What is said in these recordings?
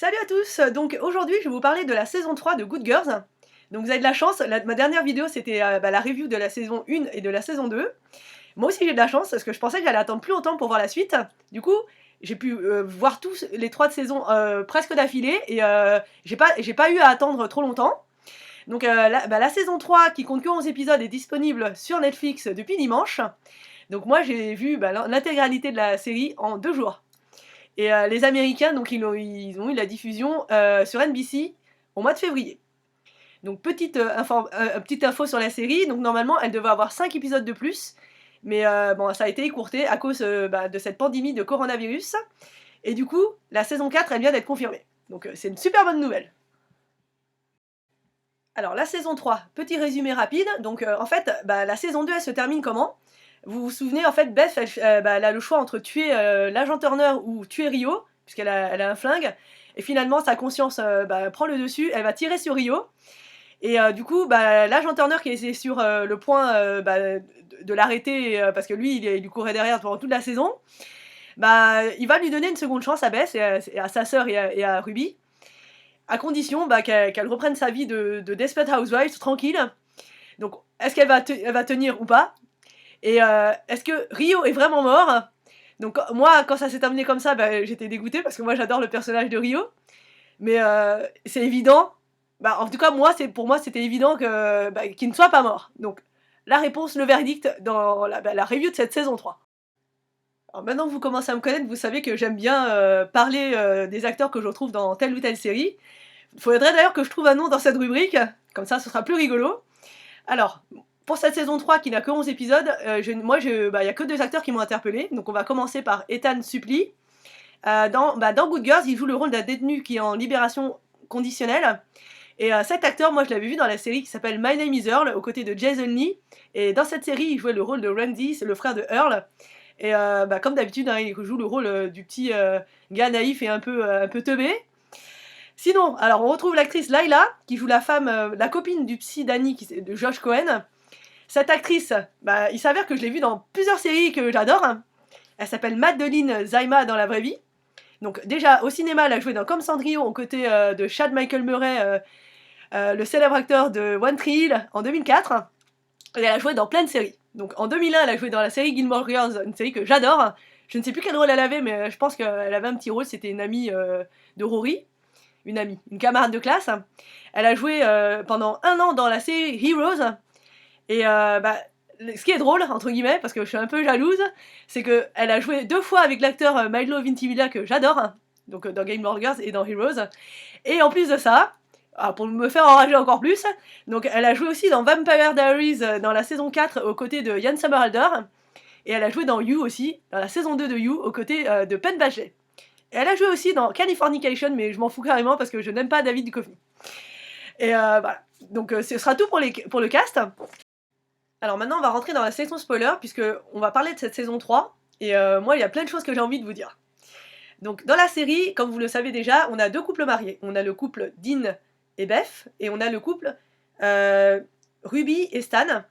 Salut à tous! Donc aujourd'hui je vais vous parler de la saison 3 de Good Girls. Donc vous avez de la chance, ma dernière vidéo c'était la review de la saison 1 et de la saison 2. Moi aussi j'ai de la chance parce que je pensais que j'allais attendre plus longtemps pour voir la suite. Du coup j'ai pu voir tous les 3 saisons presque d'affilée et j'ai pas eu à attendre trop longtemps. Donc la saison 3 qui compte que 11 épisodes est disponible sur Netflix depuis dimanche. Donc moi j'ai vu l'intégralité de la série en 2 jours. Et les Américains, donc ils ont eu la diffusion sur NBC au mois de février. Donc petite info sur la série, donc normalement elle devait avoir 5 épisodes de plus, mais bon, ça a été écourté à cause de cette pandémie de coronavirus. Et du coup, la saison 4 elle vient d'être confirmée. Donc c'est une super bonne nouvelle. Alors la saison 3, petit résumé rapide. Donc en fait, la saison 2 elle se termine comment? Vous vous souvenez, en fait, Beth, elle a le choix entre tuer l'agent Turner ou tuer Rio, puisqu'elle a un flingue. Et finalement, sa conscience prend le dessus, elle va tirer sur Rio. Et du coup, l'agent Turner qui est sur le point de l'arrêter, parce que lui, il lui courait derrière pendant toute la saison, il va lui donner une seconde chance à Beth et à sa sœur et à Ruby, à condition qu'elle reprenne sa vie de Desperate Housewives tranquille. Donc, est-ce qu'elle elle va tenir ou pas? Et est-ce que Rio est vraiment mort? Donc moi, quand ça s'est terminé comme ça, j'étais dégoûtée parce que moi j'adore le personnage de Rio. Mais c'est évident. En tout cas, pour moi, c'était évident qu'il ne soit pas mort. Donc la réponse, le verdict dans la review de cette saison 3. Alors maintenant que vous commencez à me connaître, vous savez que j'aime bien parler des acteurs que je retrouve dans telle ou telle série. Il faudrait d'ailleurs que je trouve un nom dans cette rubrique, comme ça ce sera plus rigolo. Alors, pour cette saison 3 qui n'a que 11 épisodes, il y a que 2 acteurs qui m'ont interpellé. Donc on va commencer par Ethan Suplee. Dans Good Girls, il joue le rôle d'un détenu qui est en libération conditionnelle. Et cet acteur, moi je l'avais vu dans la série qui s'appelle My Name is Earl, aux côtés de Jason Lee. Et dans cette série, il jouait le rôle de Randy, c'est le frère de Earl. Et comme d'habitude, hein, il joue le rôle du petit gars naïf et un peu teubé. Sinon, alors on retrouve l'actrice Layla, qui joue la femme, la copine du psy Danny, de Josh Cohen. Cette actrice, il s'avère que je l'ai vue dans plusieurs séries que j'adore. Elle s'appelle Madeline Zaima dans la vraie vie. Donc déjà, au cinéma, elle a joué dans Comme Cendrillon, aux côtés de Chad Michael Murray, le célèbre acteur de One Tree Hill, en 2004. Et elle a joué dans plein de séries. Donc en 2001, elle a joué dans la série Gilmore Girls, une série que j'adore. Je ne sais plus quel rôle elle avait, mais je pense qu'elle avait un petit rôle, c'était une amie de Rory. Une camarade de classe. Elle a joué pendant 1 an dans la série Heroes. Et ce qui est drôle, entre guillemets, parce que je suis un peu jalouse, c'est qu'elle a joué 2 fois avec l'acteur Milo Ventimiglia, que j'adore, donc dans Gilmore Girls et dans Heroes. Et en plus de ça, pour me faire enrager encore plus, donc elle a joué aussi dans Vampire Diaries dans la saison 4 aux côtés de Ian Somerhalder. Et elle a joué dans You aussi, dans la saison 2 de You, aux côtés de Penn Badgley. Et elle a joué aussi dans Californication, mais je m'en fous carrément parce que je n'aime pas David Duchovny. Et voilà. Donc ce sera tout pour le cast. Alors maintenant on va rentrer dans la section spoiler, puisque on va parler de cette saison 3. Et moi il y a plein de choses que j'ai envie de vous dire. Donc dans la série, comme vous le savez déjà, on a 2 couples mariés. On a le couple Dean et Beth, et on a le couple Ruby et Stan.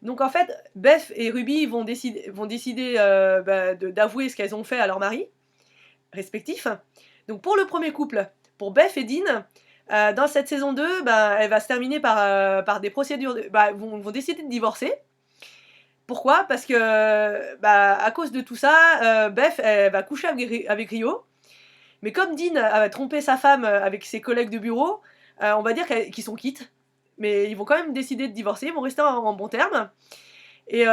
Donc en fait, Beth et Ruby vont décider d'avouer ce qu'elles ont fait à leur mari respectifs. Donc pour le premier couple, pour Beth et Dean, dans cette saison 2, elle va se terminer par des procédures, vont décider de divorcer. Pourquoi? Parce que à cause de tout ça, Beth elle va coucher avec Rio. Mais comme Dean a trompé sa femme avec ses collègues de bureau, on va dire qu'ils sont quittes. Mais ils vont quand même décider de divorcer, ils vont rester en bons termes. Et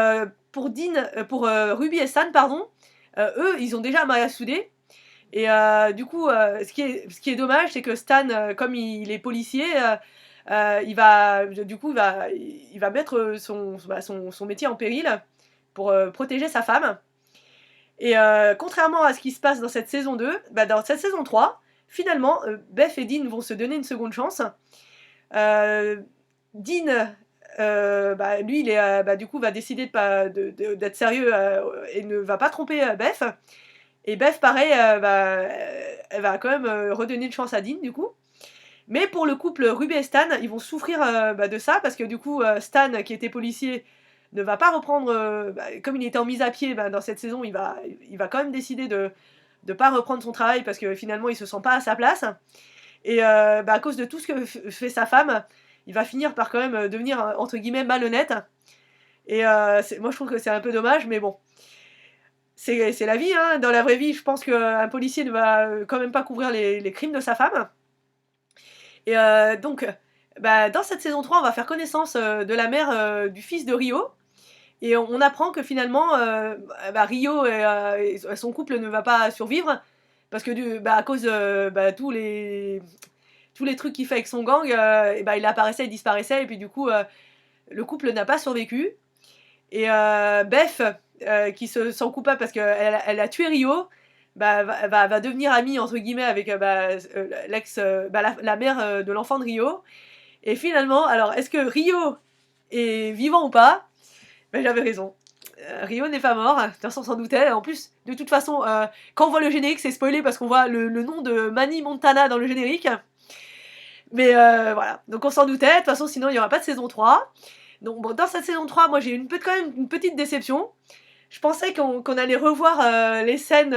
pour Ruby et Stan, pardon, eux, ils ont déjà un mariage soudé. Et du coup, ce qui est dommage, c'est que Stan, comme il est policier, il va mettre son métier en péril pour protéger sa femme. Et contrairement à ce qui se passe dans cette saison 2, dans cette saison 3, finalement, Beth et Dean vont se donner une seconde chance. Dean, lui, il est, du coup, va décider d'être sérieux et ne va pas tromper Beth. Et Beth, pareil, elle va quand même redonner une chance à Dean, du coup. Mais pour le couple Ruby et Stan, ils vont souffrir de ça, parce que du coup, Stan, qui était policier, ne va pas reprendre... comme il était en mise à pied dans cette saison, il va quand même décider de de pas reprendre son travail parce que finalement il se sent pas à sa place. Et à cause de tout ce que fait sa femme, il va finir par quand même devenir entre guillemets malhonnête. Et moi je trouve que c'est un peu dommage, mais bon. C'est la vie, hein. Dans la vraie vie, je pense qu'un policier ne va quand même pas couvrir les crimes de sa femme. Et donc, dans cette saison 3, on va faire connaissance de la mère du fils de Rio. Et on apprend que finalement, Rio et son couple ne va pas survivre. Parce que à cause de tous les trucs qu'il fait avec son gang, il apparaissait, il disparaissait. Et puis du coup, le couple n'a pas survécu. Et Beth, qui se sent coupable parce qu'elle a tué Rio, va devenir amie entre guillemets avec la mère de l'enfant de Rio. Et finalement, alors est-ce que Rio est vivant ou pas? J'avais raison. Rio n'est pas mort, de toute façon on s'en doutait. En plus, de toute façon, quand on voit le générique, c'est spoilé parce qu'on voit le nom de Manny Montana dans le générique. Mais voilà, donc on s'en doutait. De toute façon, sinon il n'y aura pas de saison 3. Donc bon, dans cette saison 3, moi j'ai eu quand même une petite déception. Je pensais qu'on allait revoir les scènes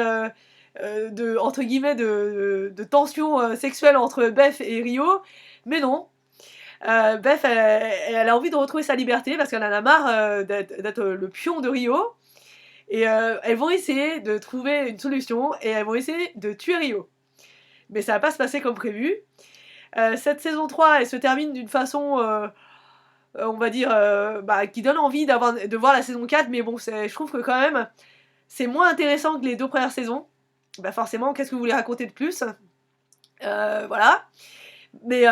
entre guillemets de tension sexuelle entre Beth et Rio, mais non. Beth, elle a envie de retrouver sa liberté parce qu'elle en a marre d'être le pion de Rio. Et elles vont essayer de trouver une solution et elles vont essayer de tuer Rio. Mais ça va pas se passer comme prévu. Cette saison 3, elle se termine d'une façon, on va dire, qui donne envie de voir la saison 4, mais bon, je trouve que quand même, c'est moins intéressant que les 2 premières saisons. Forcément, qu'est-ce que vous voulez raconter de plus? Voilà. Mais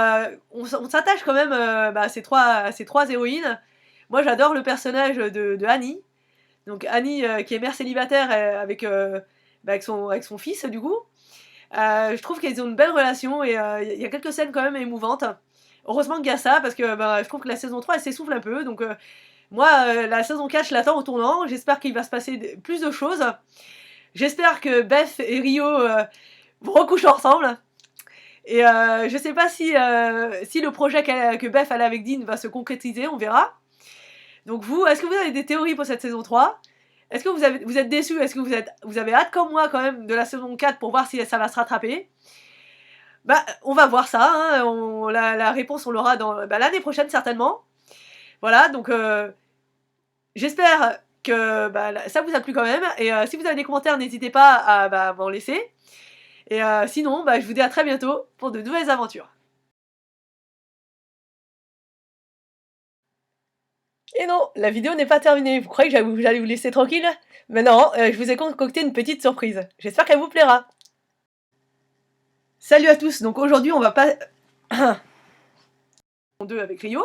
on s'attache quand même à ces trois héroïnes. Moi, j'adore le personnage de Annie. Donc Annie, qui est mère célibataire avec son fils, du coup. Je trouve qu'ils ont une belle relation et il y a quelques scènes quand même émouvantes. Heureusement qu'il y a ça, parce que je trouve que la saison 3, elle s'essouffle un peu. Donc moi, la saison 4, je l'attends au tournant. J'espère qu'il va se passer plus de choses. J'espère que Beth et Rio vont recoucher ensemble. Et je sais pas si le projet que Beth a avec Dean va se concrétiser, on verra. Donc vous, est-ce que vous avez des théories pour cette saison 3? Est-ce que vous êtes déçus? Est-ce que vous avez hâte comme moi quand même de la saison 4 pour voir si ça va se rattraper? On va voir ça, hein. La réponse on l'aura dans l'année prochaine certainement. Voilà, donc j'espère que ça vous a plu quand même. Et si vous avez des commentaires, n'hésitez pas à m'en laisser. Et sinon, je vous dis à très bientôt pour de nouvelles aventures. Et non, la vidéo n'est pas terminée. Vous croyez que j'allais vous laisser tranquille? Mais non, je vous ai concocté une petite surprise. J'espère qu'elle vous plaira. Salut à tous, donc aujourd'hui on va pas... deux avec Rio.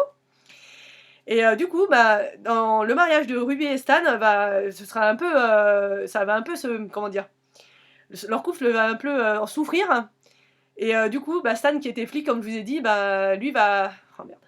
Et du coup, dans le mariage de Ruby et Stan, ce sera un peu... ça va un peu comment dire? Leur couple va un peu en souffrir. Et du coup, Stan qui était flic, comme je vous ai dit, lui va... Oh merde.